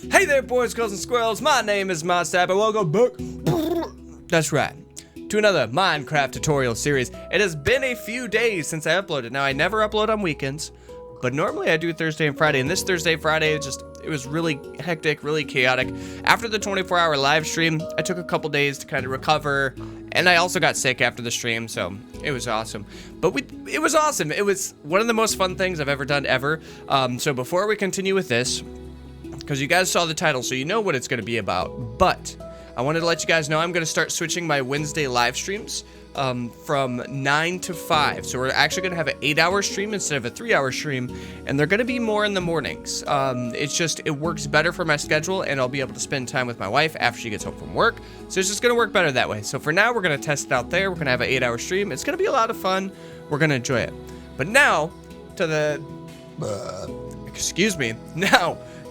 Hey there, boys, girls, and squirrels. My name is Modstab, and welcome back. That's right, to another Minecraft tutorial series. It has been a few days since I uploaded. Now, I never upload on weekends, but normally I do Thursday and Friday. And this Thursday, Friday, it was really hectic, really chaotic. After the 24-hour live stream, I took a couple days to kind of recover, and I also got sick after the stream, so it was awesome. But it was awesome. It was one of the most fun things I've ever done ever. So before we continue with this, because you guys saw the title, so you know what it's going to be about. But I wanted to let you guys know I'm going to start switching my Wednesday live streams from 9 to 5. So we're actually going to have an 8-hour stream instead of a 3-hour stream, and they're going to be more in the mornings. It works better for my schedule, and I'll be able to spend time with my wife after she gets home from work. So it's just going to work better that way. So for now, we're going to test it out there. We're going to have an 8-hour stream. It's going to be a lot of fun. We're going to enjoy it. But now to the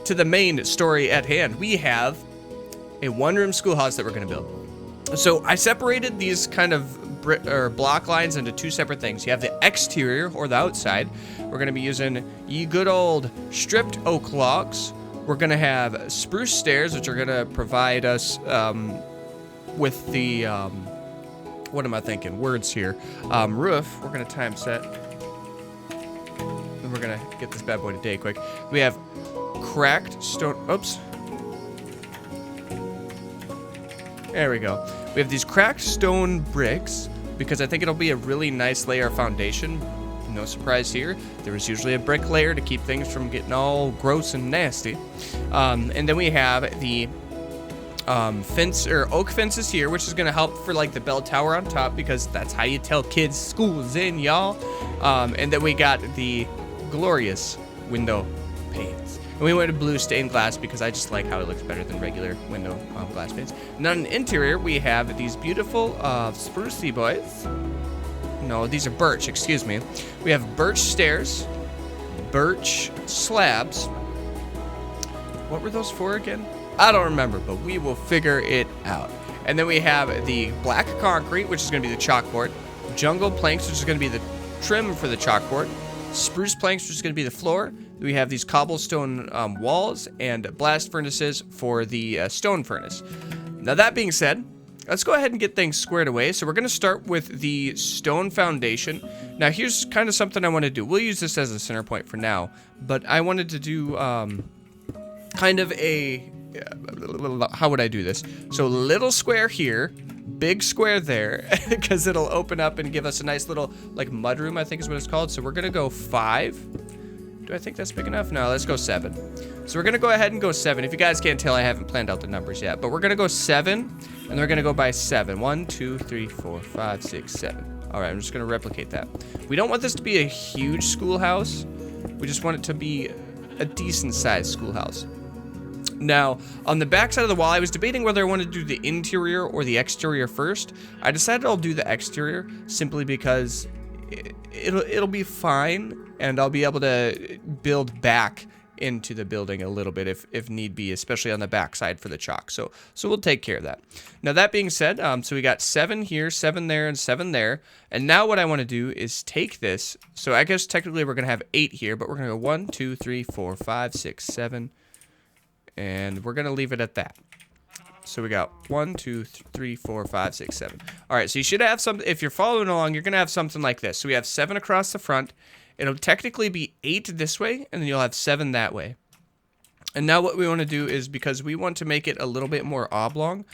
to the main story at hand. We have a one-room schoolhouse that we're going to build. So I separated these kind of block lines into two separate things. You have the exterior, or the outside. We're going to be using ye good old stripped oak logs. We're going to have spruce stairs, which are going to provide us with the what am I thinking? Words here. Roof. We're going to time set. And we're going to get this bad boy to day quick. We have cracked stone. Oops. There we go. We have these cracked stone bricks because I think it'll be a really nice layer of foundation. No surprise here. There is usually a brick layer to keep things from getting all gross and nasty. And then we have the fence or oak fences here, which is going to help for like the bell tower on top because that's how you tell kids school's in, y'all. And then we got the glorious window panes. And we went to blue stained glass because I just like how it looks better than regular window glass panes. And on the interior, we have these beautiful sprucey boys. No, these are birch, excuse me. We have birch stairs, birch slabs. What were those for again? I don't remember, but we will figure it out. And then we have the black concrete, which is going to be the chalkboard, jungle planks, which is going to be the trim for the chalkboard, spruce planks, which is going to be the floor. We have these cobblestone walls and blast furnaces for the stone furnace. Now that being said, let's go ahead and get things squared away. So we're going to start with the stone foundation. Now here's kind of something I want to do. We'll use this as a center point for now, but I wanted to do kind of a, how would I do this? So little square here, big square there, because it'll open up and give us a nice little like mudroom, I think is what it's called. So we're going to go 5. Do I think that's big enough? No, let's go 7. So we're going to go ahead and go 7. If you guys can't tell, I haven't planned out the numbers yet. But we're going to go 7, and we're going to go by 7. 1, 2, 3, 4, 5, 6, 7. All right, I'm just going to replicate that. We don't want this to be a huge schoolhouse. We just want it to be a decent-sized schoolhouse. Now, on the back side of the wall, I was debating whether I wanted to do the interior or the exterior first. I decided I'll do the exterior simply because it'll be fine. And I'll be able to build back into the building a little bit if need be, especially on the back side for the chalk. So we'll take care of that. Now, that being said, so we got 7 here, 7 there, and 7 there. And now what I want to do is take this. So I guess technically we're going to have 8 here, but we're going to go 1, 2, 3, 4, 5, 6, 7. And we're going to leave it at that. So we got 1, 2, 3, 4, 5, 6, 7. All right, so you should have some, if you're following along, you're going to have something like this. So we have 7 across the front. It'll technically be 8 this way, and then you'll have 7 that way. And now what we want to do is, because we want to make it a little bit more oblong,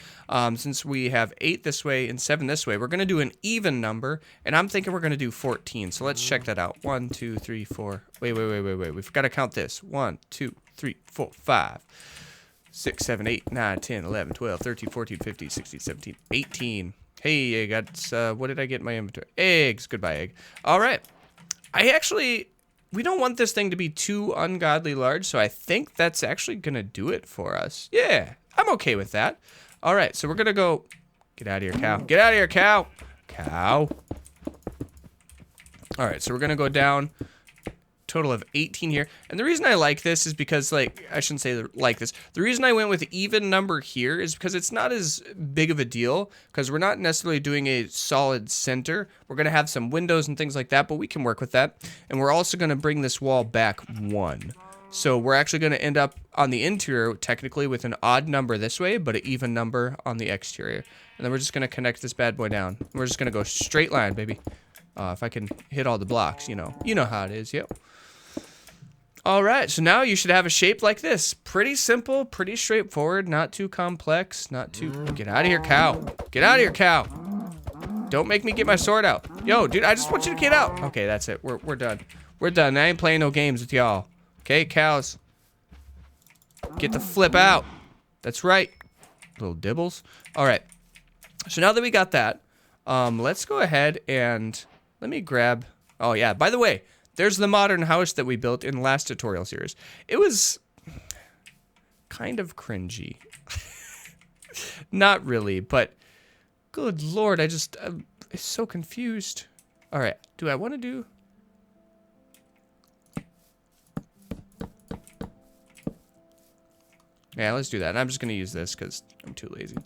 since we have 8 this way and 7 this way, we're going to do an even number, and I'm thinking we're going to do 14. So let's check that out. 1, 2, 3, 4. Wait. We've got to count this. 1, 2, 3, 4, 5, 6, 7, 8, 9, 10, 11, 12, 13, 14, 15, 16, 17, 18. Hey, I got, what did I get in my inventory? Eggs. Goodbye, egg. All right. We don't want this thing to be too ungodly large, so I think that's actually going to do it for us. Yeah, I'm okay with that. All right, so we're going to go... Get out of here, cow. Get out of here, cow. Cow. All right, so we're going to go down... Total of 18 here. And the reason I like this is because, like, I shouldn't say like this. The reason I went with even number here is because it's not as big of a deal, because we're not necessarily doing a solid center. We're going to have some windows and things like that, but we can work with that. And we're also going to bring this wall back 1. So we're actually going to end up on the interior technically with an odd number this way, but an even number on the exterior. And then we're just going to connect this bad boy down. We're just going to go straight line, baby. If I can hit all the blocks, you know. You know how it is, yep. All right, so now you should have a shape like this. Pretty simple, pretty straightforward, not too complex, not too... Get out of here, cow. Get out of here, cow. Don't make me get my sword out. Yo, dude, I just want you to get out. Okay, that's it. We're done. We're done. I ain't playing no games with y'all. Okay, cows. Get the flip out. That's right. Little dibbles. All right. So now that we got that, let's go ahead and let me grab... Oh, yeah. By the way, there's the modern house that we built in the last tutorial series. It was kind of cringy. Not really, but good Lord, I'm so confused. All right. Do I want to do... Yeah, let's do that. And I'm just going to use this because I'm too lazy.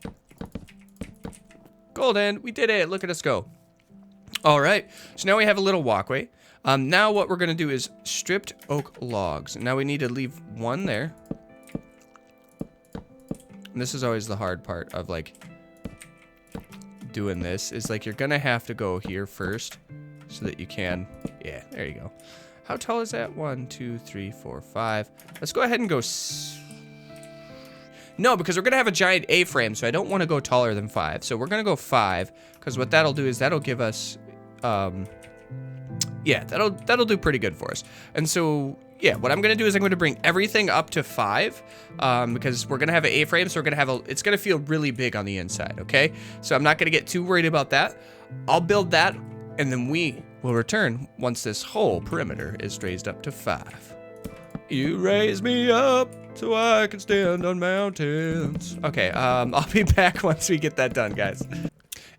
Golden, we did it. Look at us go. All right. So now we have a little walkway. Now what we're going to do is stripped oak logs. Now we need to leave one there. And this is always the hard part of like doing this is like you're going to have to go here first so that you can. Yeah, there you go. How tall is that? 1, 2, 3, 4, 5. Let's go ahead and go... No, because we're going to have a giant A-frame, so I don't want to go taller than 5. So we're going to go 5, because what that'll do is that'll give us, yeah, that'll do pretty good for us. And so, yeah, what I'm going to do is I'm going to bring everything up to 5, because we're going to have an A-frame, so we're going to have it's going to feel really big on the inside, okay? So I'm not going to get too worried about that. I'll build that, and then we will return once this whole perimeter is raised up to 5. You raise me up so I can stand on mountains. Okay, I'll be back once we get that done, guys.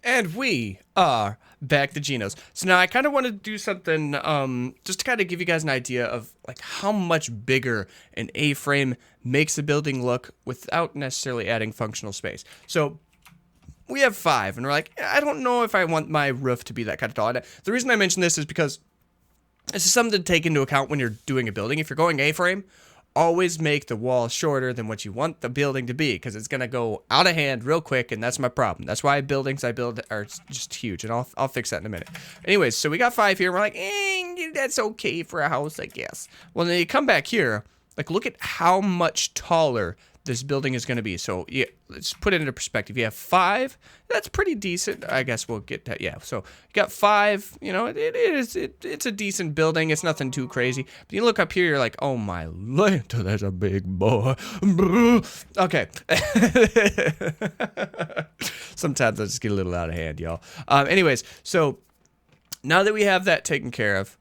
And we are back to Geno's. So now I kind of want to do something just to kind of give you guys an idea of like how much bigger an A-frame makes a building look without necessarily adding functional space. So we have 5, and we're like, I don't know if I want my roof to be that kind of tall. And the reason I mention this is because this is something to take into account when you're doing a building. If you're going A-frame, always make the wall shorter than what you want the building to be, because it's going to go out of hand real quick, and that's my problem. That's why buildings I build are just huge, and I'll fix that in a minute. Anyways, so we got 5 here, and we're like, that's okay for a house, I guess. Well, then you come back here, like, look at how much taller this building is going to be. So, yeah, let's put it into perspective. You have 5. That's pretty decent. I guess we'll get that. Yeah, so you got 5. You know, it's a decent building. It's nothing too crazy. But you look up here, you're like, oh, my Lanta, that's a big boy. Okay. Sometimes I just get a little out of hand, y'all. Anyways, so now that we have that taken care of,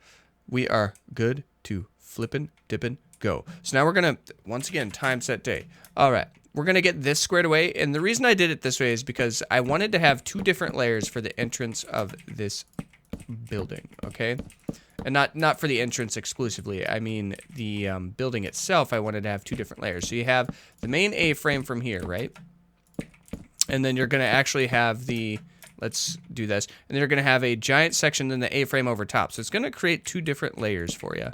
we are good to flippin', dippin', go. So now we're going to, once again, time set day. All right, we're going to get this squared away. And the reason I did it this way is because I wanted to have 2 different layers for the entrance of this building, okay? And not for the entrance exclusively. I mean, the building itself, I wanted to have 2 different layers. So you have the main A-frame from here, right? And then you're going to actually have the, let's do this. And then you're going to have a giant section, then the A-frame over top. So it's going to create 2 different layers for you.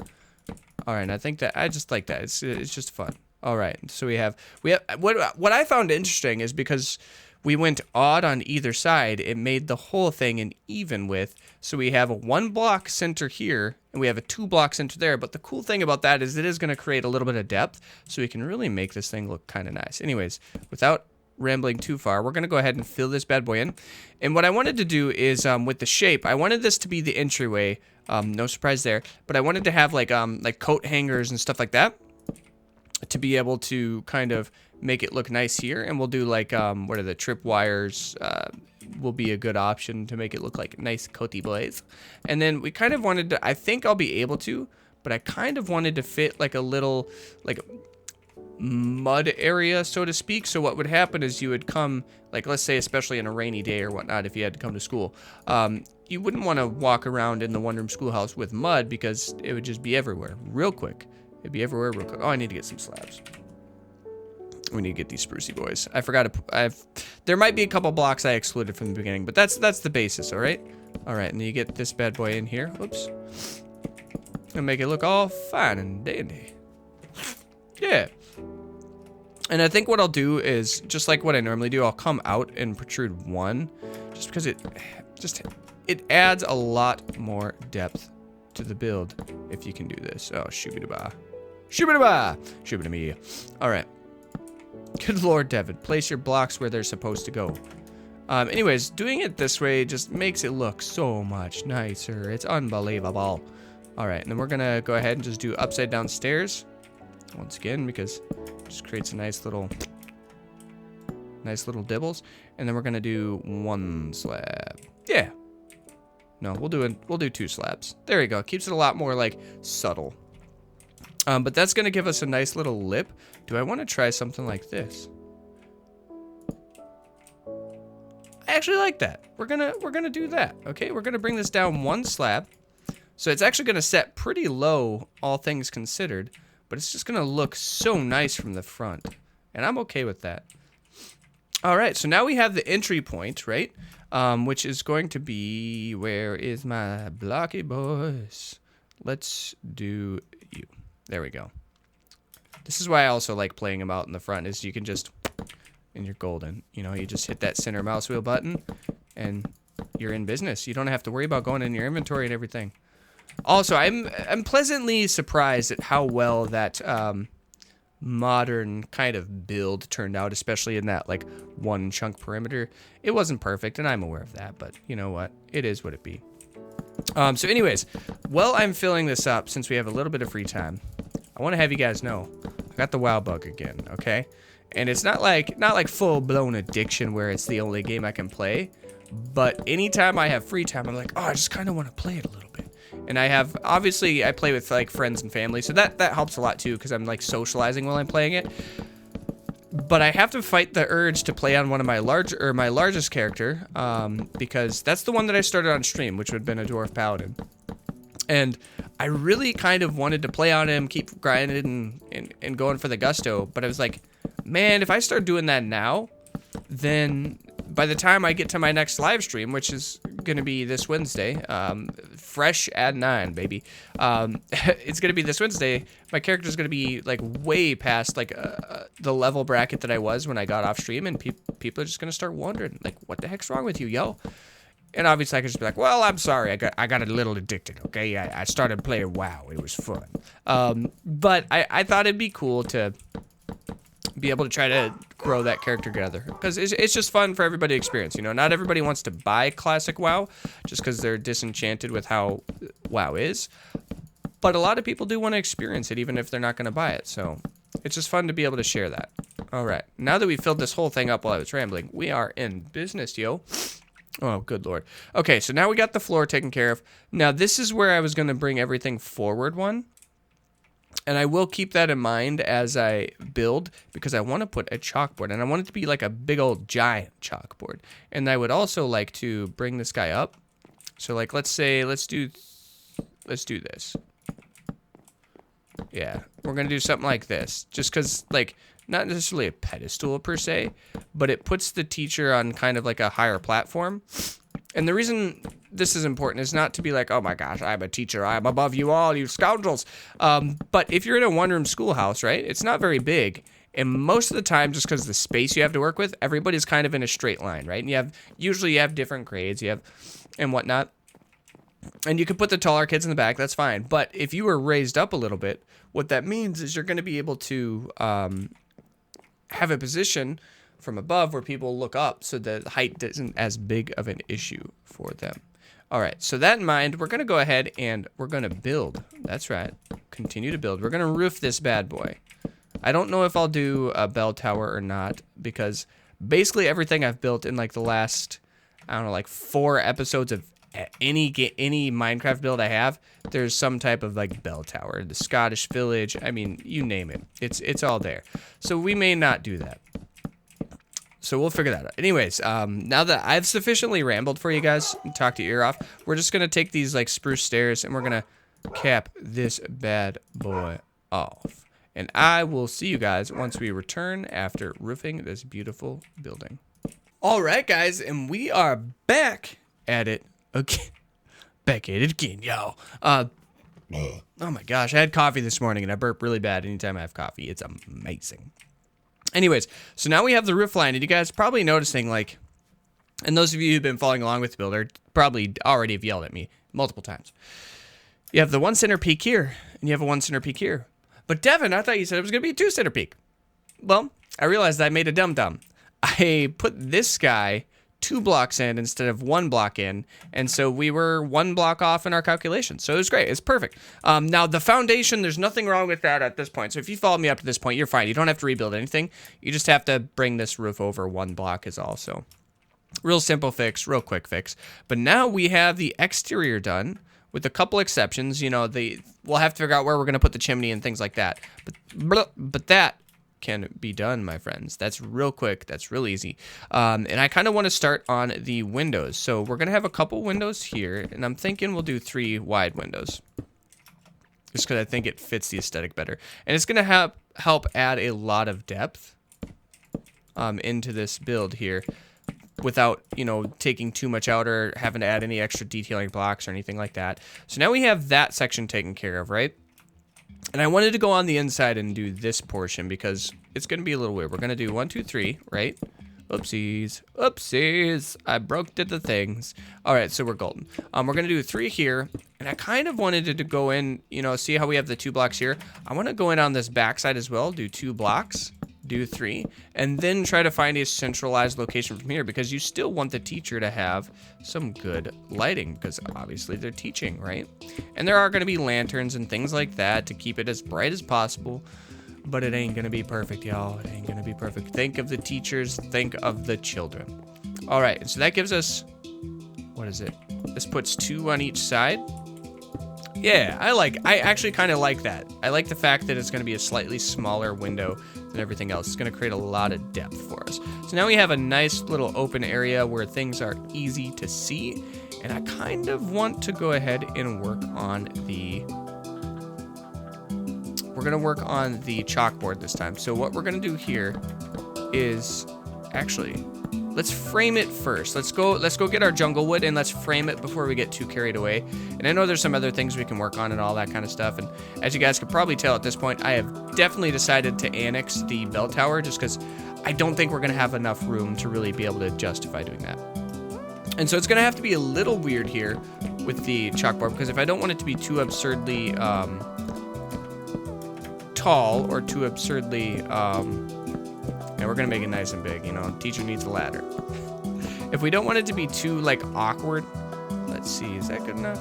All right, and I think that I just like that. It's just fun. All right, so we have what I found interesting is because we went odd on either side, it made the whole thing an even width. So we have a 1 block center here, and we have a 2 block center there. But the cool thing about that is it is going to create a little bit of depth, so we can really make this thing look kind of nice. Anyways, without rambling too far, we're going to go ahead and fill this bad boy in. And what I wanted to do is with the shape, I wanted this to be the entryway. No surprise there, but I wanted to have like coat hangers and stuff like that to be able to kind of make it look nice here. And we'll do like what are the trip wires will be a good option to make it look like nice coaty boys. And then we kind of wanted to, I think I'll be able to, but I kind of wanted to fit like a little like mud area, so to speak. So what would happen is you would come, like let's say especially in a rainy day or whatnot, if you had to come to school, you wouldn't want to walk around in the one-room schoolhouse with mud because it would just be everywhere real quick. It'd be everywhere real quick. Oh, I need to get some slabs. We need to get these sprucey boys. I forgot to, there might be a couple blocks I excluded from the beginning, but that's the basis, all right? All right, and then you get this bad boy in here. Oops. And make it look all fine and dandy. Yeah. And I think what I'll do is, just like what I normally do, I'll come out and protrude one, just because it adds a lot more depth to the build if you can do this. Oh, shoo-be-da-ba. Shoo-be-da-ba! Shoo-be-da-me. All right. Good Lord, Devin. Place your blocks where they're supposed to go. Anyways, doing it this way just makes it look so much nicer. It's unbelievable. All right, and then we're going to go ahead and just do upside down stairs. Once again, because it just creates a nice little dibbles. And then we're going to do one slab. Yeah. No, we'll do 2 slabs. There you go. Keeps it a lot more like subtle. But that's going to give us a nice little lip. Do I want to try something like this? I actually like that. We're gonna do that. Okay, we're gonna bring this down 1 slab. So it's actually gonna set pretty low, all things considered, but it's just gonna look so nice from the front. And I'm okay with that. All right, so now we have the entry point, right? Which is going to be, where is my blocky boys? Let's do you. There we go. This is why I also like playing them out in the front, is you can just, and you're golden. You know, you just hit that center mouse wheel button, and you're in business. You don't have to worry about going in your inventory and everything. Also, I'm pleasantly surprised at how well that modern kind of build turned out, especially in that like 1 chunk perimeter. It wasn't perfect, and I'm aware of that, but you know what? It is what it be. So anyways, while I'm filling this up, since we have a little bit of free time, I want to have you guys know I got the WoW bug again, okay? And it's not like full-blown addiction where it's the only game I can play, but anytime I have free time, I'm like, oh, I just kind of want to play it a little bit. And obviously I play with like friends and family, so that helps a lot too, because I'm like socializing while I'm playing it. But I have to fight the urge to play on one of my largest character, because that's the one that I started on stream, which would have been a Dwarf Paladin. And I really kind of wanted to play on him, keep grinding and going for the gusto, but I was like, man, if I start doing that now, then by the time I get to my next live stream, which is going to be this Wednesday, fresh at 9, baby. It's going to be this Wednesday. My character is going to be like way past like the level bracket that I was when I got off stream, and people are just going to start wondering, like, what the heck's wrong with you, yo? And obviously I could just be like, well, I'm sorry, I got a little addicted, okay? I started playing WoW. It was fun. But I thought it'd be cool to be able to try to grow that character together, because it's just fun for everybody to experience. You know, not everybody wants to buy classic WoW just because they're disenchanted with how WoW is, but a lot of people do want to experience it even if they're not going to buy it. So it's just fun to be able to share that. All right, now that we filled this whole thing up while I was rambling, we are in business, yo. Oh, good Lord. Okay, so now we got the floor taken care of. Now this is where I was going to bring everything forward one. And I will keep that in mind as I build, because I want to put a chalkboard, and I want it to be like a big old giant chalkboard. And I would also like to bring this guy up. So like, let's do this. Yeah, we're going to do something like this, just because like, not necessarily a pedestal per se, but it puts the teacher on kind of like a higher platform. And the reason this is important is not to be like, oh my gosh, I'm a teacher, I'm above you all, you scoundrels. But if you're in a one-room schoolhouse, right, it's not very big. And most of the time, just because of the space you have to work with, everybody's kind of in a straight line, right? And usually you have different grades, and whatnot. And you can put the taller kids in the back, that's fine. But if you were raised up a little bit, what that means is you're going to be able to have a position from above where people look up, so the height isn't as big of an issue for them. All right, so that in mind, we're going to go ahead and we're going to build. That's right. Continue to build. We're going to roof this bad boy. I don't know if I'll do a bell tower or not, because basically everything I've built in like the last, I don't know, like 4 episodes of any Minecraft build I have, there's some type of like bell tower. The Scottish village, I mean, you name it. It's all there. So we may not do that. So we'll figure that out. Anyways, now that I've sufficiently rambled for you guys and talked your ear off, we're just going to take these like spruce stairs and we're going to cap this bad boy off. And I will see you guys once we return after roofing this beautiful building. All right, guys, and we are back at it again. Back at it again, y'all. Oh my gosh, I had coffee this morning and I burp really bad anytime I have coffee. It's amazing. Anyways, so now we have the roof line, and you guys are probably noticing, like, and those of you who've been following along with the builder probably already have yelled at me multiple times. You have the one center peak here, and you have a one center peak here. But Devin, I thought you said it was going to be a two center peak. Well, I realized I made a dum-dum. I put this guy 2 blocks in instead of 1 block in, and so we were 1 block off in our calculations. So it was great. It's perfect. Now, the foundation, there's nothing wrong with that at this point. So if you followed me up to this point, you're fine. You don't have to rebuild anything. You just have to bring this roof over 1 block is all. So real simple fix, real quick fix. But now we have the exterior done with a couple exceptions. You know, we'll have to figure out where we're going to put the chimney and things like that. But that can be done, my friends. That's real quick. That's real easy. And I kind of want to start on the windows. So we're going to have a couple windows here, and I'm thinking we'll do 3 wide windows just because I think it fits the aesthetic better. And it's going to help add a lot of depth into this build here without, you know, taking too much out or having to add any extra detailing blocks or anything like that. So now we have that section taken care of, right? And I wanted to go on the inside and do this portion because it's going to be a little weird. We're going to do 1, 2, 3, right? Oopsies. Oopsies. I broke the things. All right, so we're golden. We're going to do 3 here. And I kind of wanted it to go in, you know, see how we have the 2 blocks here? I want to go in on this backside as well, do 2 blocks, do 3, and then try to find a centralized location from here because you still want the teacher to have some good lighting because obviously they're teaching, right? And there are going to be lanterns and things like that to keep it as bright as possible, but it ain't going to be perfect, y'all. It ain't going to be perfect. Think of the teachers, think of the children. All right, and so that gives us, what is it? This puts 2 on each side. Yeah, I actually kind of like that. I like the fact that it's going to be a slightly smaller window than everything else. It's going to create a lot of depth for us. So now we have a nice little open area where things are easy to see. And I kind of want to go ahead and work on we're going to work on the chalkboard this time. So what we're going to do here is actually, let's frame it first. Let's go get our jungle wood and let's frame it before we get too carried away. And I know there's some other things we can work on and all that kind of stuff. And as you guys could probably tell at this point, I have definitely decided to annex the bell tower just because I don't think we're going to have enough room to really be able to justify doing that. And so it's going to have to be a little weird here with the chalkboard because if I don't want it to be too absurdly tall or too absurdly and we're gonna make it nice and big, you know. Teacher needs a ladder. If we don't want it to be too like awkward, let's see, is that good enough?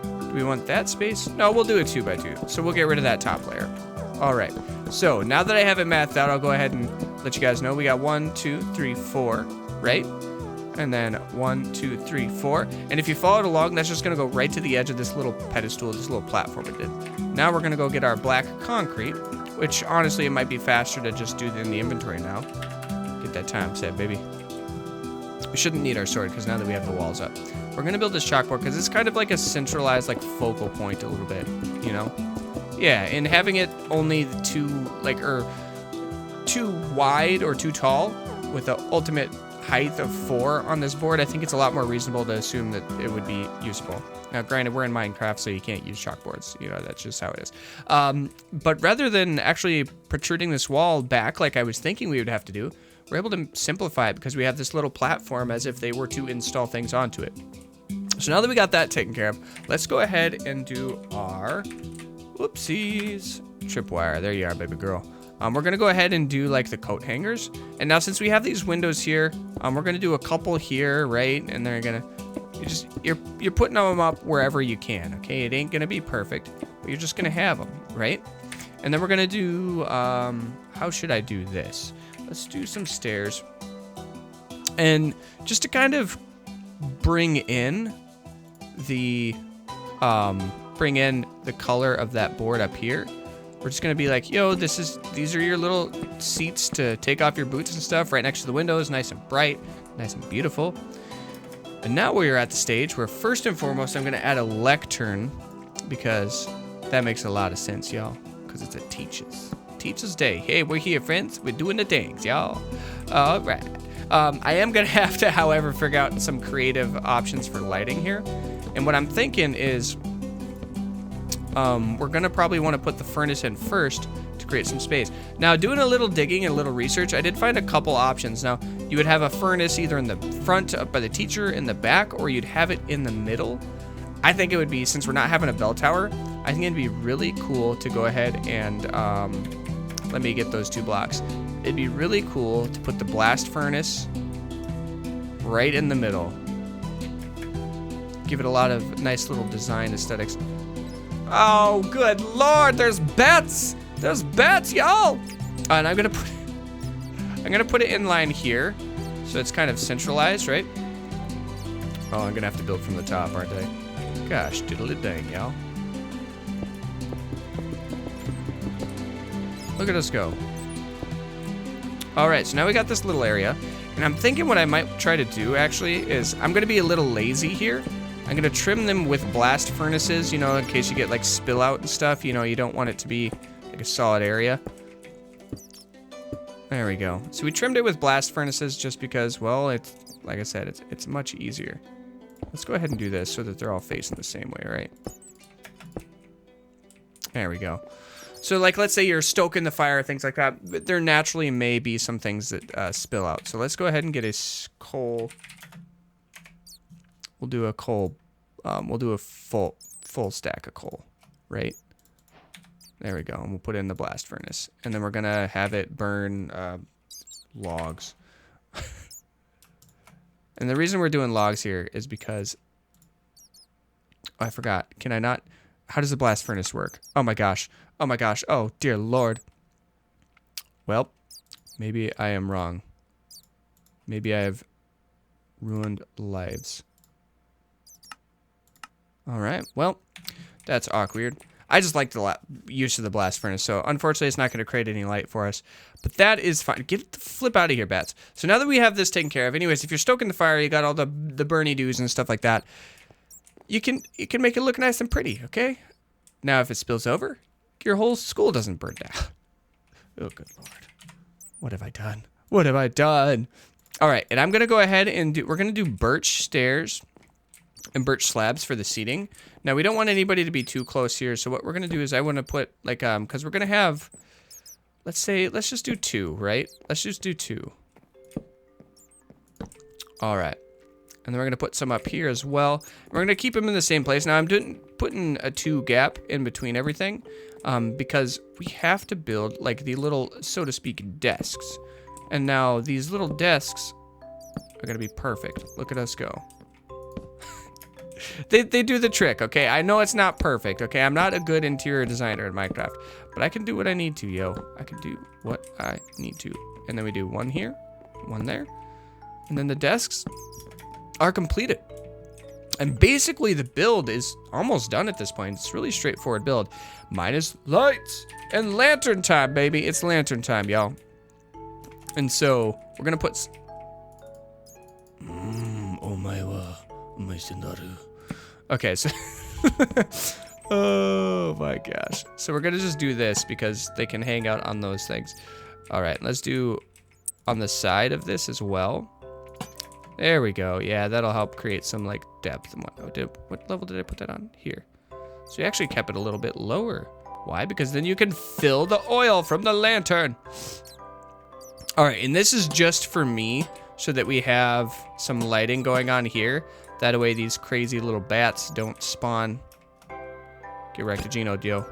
Do we want that space? No, we'll do a 2 by 2. So we'll get rid of that top layer. All right. So now that I have it mathed out, I'll go ahead and let you guys know we got 1, 2, 3, 4, right? And then 1, 2, 3, 4. And if you followed along, that's just gonna go right to the edge of this little pedestal, this little platform it did. Now we're gonna go get our black concrete, which honestly, it might be faster to just do it in the inventory now. Get that time set, baby. We shouldn't need our sword because now that we have the walls up. We're gonna build this chalkboard because it's kind of like a centralized like focal point a little bit, you know? Yeah, and having it only too wide or too tall with the ultimate height of 4 on this board, I think it's a lot more reasonable to assume that it would be usable. Now, granted, we're in Minecraft, so you can't use chalkboards. You know, that's just how it is. But rather than actually protruding this wall back like I was thinking we would have to do, we're able to simplify it because we have this little platform as if they were to install things onto it. So now that we got that taken care of, let's go ahead and do our, whoopsies, tripwire. There you are, baby girl. We're going to go ahead and do like the coat hangers. And now since we have these windows here, we're going to do a couple here, right? And they're going to, you're putting them up wherever you can, okay? It ain't going to be perfect, but you're just going to have them, right? And then we're going to do, how should I do this? Let's do some stairs. And just to kind of bring in the color of that board up here, we're just gonna be like, yo, these are your little seats to take off your boots and stuff right next to the windows, nice and bright, nice and beautiful. And now we're at the stage where first and foremost, I'm gonna add a lectern because that makes a lot of sense, y'all, because it's a Teachers Day. Hey, we're here, friends. We're doing the things, y'all. All right. I am gonna have to, however, figure out some creative options for lighting here. And what I'm thinking is we're gonna probably want to put the furnace in first to create some space. Now, doing a little digging and a little research, I did find a couple options. Now, you would have a furnace either in the front up by the teacher, in the back, or you'd have it in the middle. I think it would be, since we're not having a bell tower, I think it'd be really cool to go ahead and, let me get those 2 blocks. It'd be really cool to put the blast furnace right in the middle. Give it a lot of nice little design aesthetics. Oh, good Lord, there's bats! There's bats, y'all! And I'm gonna put it in line here, so it's kind of centralized, right? Oh, I'm gonna have to build from the top, aren't I? Gosh, diddle-it-dang, y'all. Look at us go. All right, so now we got this little area, and I'm thinking what I might try to do, actually, is I'm gonna be a little lazy here. I'm gonna trim them with blast furnaces, you know, in case you get like spill out and stuff. You know, you don't want it to be like a solid area. There we go. So we trimmed it with blast furnaces just because, well, it's, like I said, it's much easier. Let's go ahead and do this so that they're all facing the same way, right? There we go. So, like, let's say you're stoking the fire, things like that. There naturally may be some things that spill out. So let's go ahead and get a coal. We'll do a coal. We'll do a full stack of coal, right? There we go. And we'll put it in the blast furnace, and then we're gonna have it burn logs. And the reason we're doing logs here is because, oh, I forgot. Can I not? How does the blast furnace work? Oh my gosh. Oh my gosh. Oh dear Lord. Well, maybe I am wrong. Maybe I have ruined lives. All right. Well, that's awkward. I just like the use of the blast furnace, so unfortunately it's not going to create any light for us. But that is fine. Get the flip out of here, bats. So now that we have this taken care of, anyways, if you're stoking the fire, you got all the burny doos and stuff like that. You can make it look nice and pretty, okay? Now if it spills over, your whole school doesn't burn down. Oh, good Lord. What have I done? What have I done? All right, and I'm going to go ahead and we're going to do birch stairs and birch slabs for the seating. Now, we don't want anybody to be too close here, so what we're going to do is I want to put, like, because we're going to have, let's just do 2, right? Let's just do 2. All right. And then we're going to put some up here as well. We're going to keep them in the same place. Now, I'm putting a 2 gap in between everything because we have to build, like, the little, so to speak, desks. And now, these little desks are going to be perfect. Look at us go. They do the trick, okay? I know it's not perfect, okay? I'm not a good interior designer in Minecraft, but I can do what I need to, yo. I can do what I need to. And then we do 1 here, 1 there. And then the desks are completed. And basically the build is almost done at this point. It's really straightforward build. Minus lights and lantern time, baby. It's lantern time, y'all. And so we're gonna put oh my Sendaru. Okay, so oh my gosh. So we're gonna just do this because they can hang out on those things. All right, let's do on the side of this as well. There we go. Yeah, that'll help create some like depth and whatnot. What level did I put that on? Here. So we actually kept it a little bit lower. Why? Because then you can fill the oil from the lantern. All right, and this is just for me so that we have some lighting going on here. That way these crazy little bats don't spawn. Get wrecked, Gino, Dio.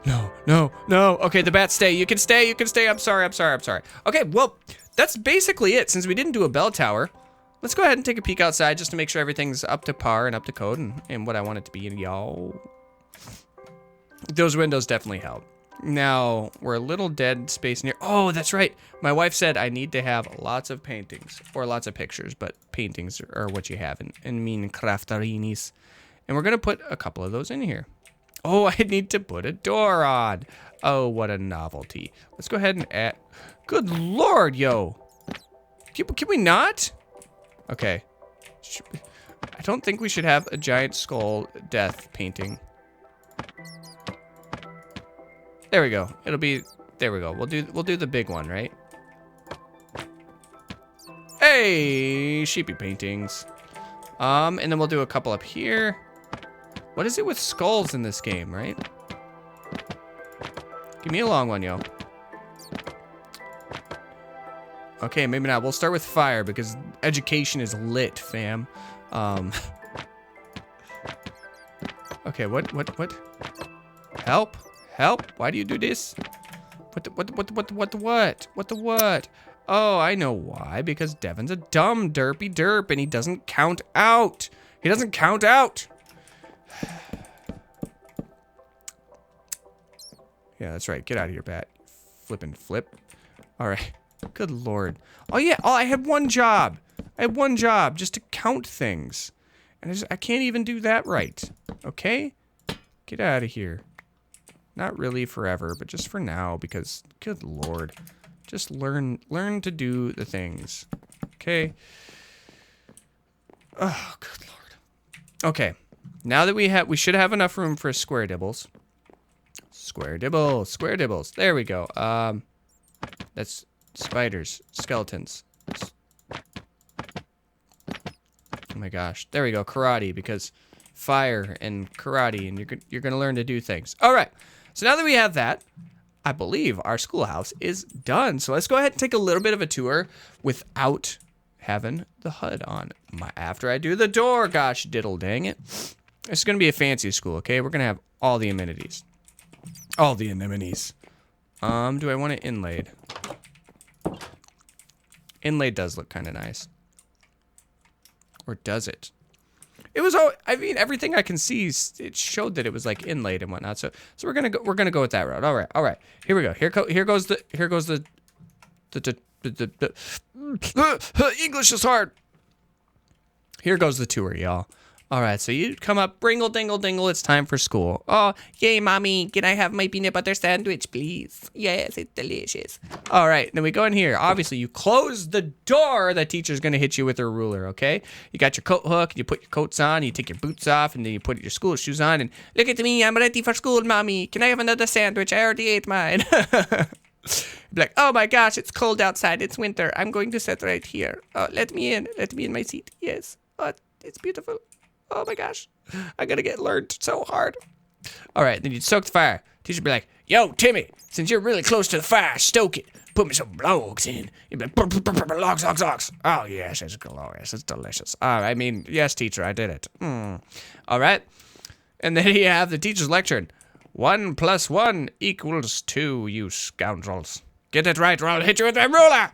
No. Okay, the bats stay. You can stay. I'm sorry. Okay, well, that's basically it. Since we didn't do a bell tower, let's go ahead and take a peek outside just to make sure everything's up to par and up to code and what I want it to be, y'all. Those windows definitely help. Now, we're a little dead space near. Oh, that's right. My wife said I need to have lots of paintings or lots of pictures, but paintings are what you have in Minecraftarinis. And we're going to put a couple of those in here. Oh, I need to put a door on. Oh, what a novelty. Let's go ahead and add. Good Lord, yo. Can we not? Okay. I don't think we should have a giant skull death painting. There we go. It'll be. There we go. We'll do the big one, right? Hey, sheepy paintings. And then we'll do a couple up here. What is it with skulls in this game, right? Give me a long one, yo. Okay, maybe not. We'll start with fire because education is lit, fam. Okay, what? Help? Help? Why do you do this? What the what? Oh, I know why. Because Devin's a dumb derpy derp and he doesn't count out. He doesn't count out. Yeah, that's right. Get out of here, Bat. Flippin' flip. All right. Good Lord. Oh, yeah. Oh, I had one job. Just to count things. And I can't even do that right. Okay? Get out of here. Not really forever, but just for now, because, good Lord. Just learn to do the things. Okay? Oh, good Lord. Okay. Now that we should have enough room for square dibbles. Square dibbles. There we go. That's spiders, skeletons. Oh my gosh. There we go. Karate, because fire and karate, and you're gonna learn to do things. All right. So now that we have that, I believe our schoolhouse is done. So let's go ahead and take a little bit of a tour without having the HUD on. After I do the door, gosh diddle dang it. It's gonna be a fancy school, okay? We're gonna have all the amenities. All the anemones. Do I want it inlaid? Inlaid does look kind of nice. Or does it? It was all, I mean, everything I can see, it showed that it was like inlaid and whatnot. So we're gonna go with that route. All right. Here we go. Here goes the English is hard. Here goes the tour, y'all. All right, so you come up, bringle, dingle, dingle, it's time for school. Oh, yay, Mommy, can I have my peanut butter sandwich, please? Yes, it's delicious. All right, then we go in here. Obviously, you close the door. The teacher's going to hit you with her ruler, okay? You got your coat hook, you put your coats on, you take your boots off, and then you put your school shoes on, and look at me, I'm ready for school, Mommy. Can I have another sandwich? I already ate mine. Be like, oh my gosh, it's cold outside. It's winter. I'm going to sit right here. Oh, let me in. Let me in my seat. Yes. Oh, it's beautiful. Oh my gosh, I gotta get learned so hard. All right, then you'd stoke the fire. Teacher'd be like, yo, Timmy, since you're really close to the fire, stoke it. Put me some logs in. You'd be like, logs. Oh, yes, it's glorious. It's delicious. I mean, yes, teacher, I did it. All right. And then you have the teacher's lecturing. 1 + 1 = 2, you scoundrels. Get it right or I'll hit you with my ruler.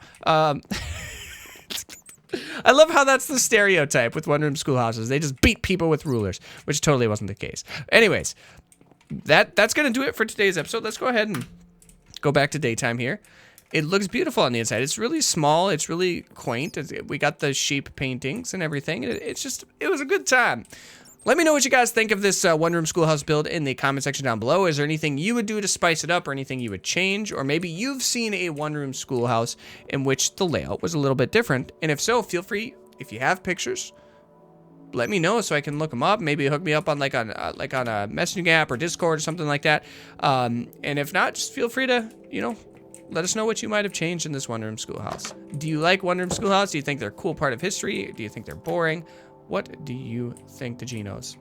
I love how that's the stereotype with one-room schoolhouses. They just beat people with rulers, which totally wasn't the case. Anyways, that's going to do it for today's episode. Let's go ahead and go back to daytime here. It looks beautiful on the inside. It's really small. It's really quaint. We got the sheep paintings and everything. It was a good time. Let me know what you guys think of this one-room schoolhouse build in the comment section down below. Is there anything you would do to spice it up or anything you would change? Or maybe you've seen a one-room schoolhouse in which the layout was a little bit different. And if so, feel free, if you have pictures, let me know so I can look them up. Maybe hook me up on on a messaging app or Discord or something like that. And if not, just feel free to, let us know what you might have changed in this one-room schoolhouse. Do you like one-room schoolhouse? Do you think they're a cool part of history? Do you think they're boring? What do you think, the Genos?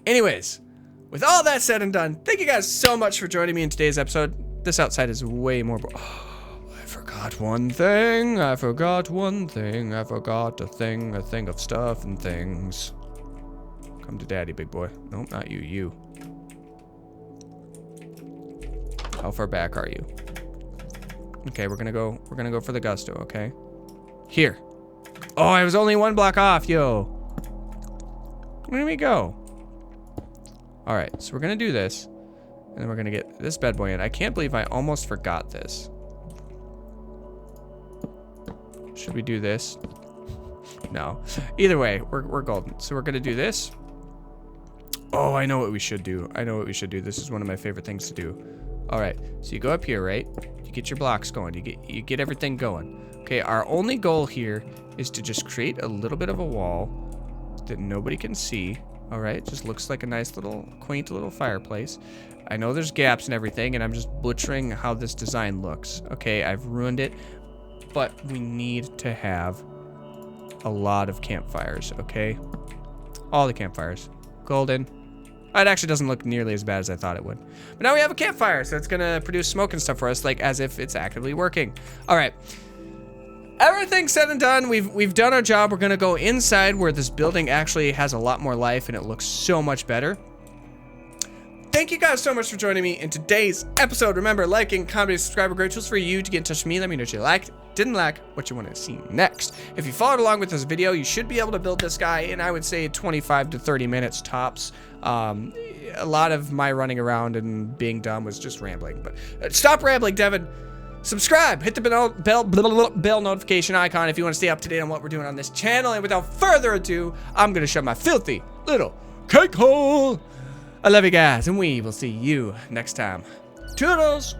Anyways, with all that said and done, thank you guys so much for joining me in today's episode. This outside is way more I forgot one thing. I forgot a thing of stuff and things. Come to daddy, big boy. Nope, not you, you. How far back are you? Okay, we're gonna go for the gusto, okay? Here. Oh, I was only 1 block off, yo. Where we go? All right, so we're gonna do this, and then we're gonna get this bad boy in. I can't believe I almost forgot this. Should we do this? No. Either way, we're golden. So we're gonna do this. Oh, I know what we should do. This is one of my favorite things to do. All right, so you go up here, right? You get your blocks going. You get everything going. Okay, our only goal here is to just create a little bit of a wall that nobody can see. All right, just looks like a nice little, quaint little fireplace. I know there's gaps and everything, and I'm just butchering how this design looks. Okay, I've ruined it, but we need to have a lot of campfires, okay? All the campfires. golden. It actually doesn't look nearly as bad as I thought it would. But now we have a campfire, so it's gonna produce smoke and stuff for us, like as if it's actively working. All right. Everything said and done, we've done our job. We're gonna go inside where this building actually has a lot more life and it looks so much better. Thank you guys so much for joining me in today's episode. Remember, liking, commenting, subscribing, great tools for you to get in touch with me. Let me know what you liked, didn't like, what you want to see next. If you followed along with this video, you should be able to build this guy in, I would say, 25 to 30 minutes tops. A lot of my running around and being dumb was just rambling, but stop rambling, Devin. Subscribe, hit the bell notification icon if you want to stay up to date on what we're doing on this channel. And without further ado, I'm going to shove my filthy little cake hole. I love you guys, and we will see you next time. Toodles!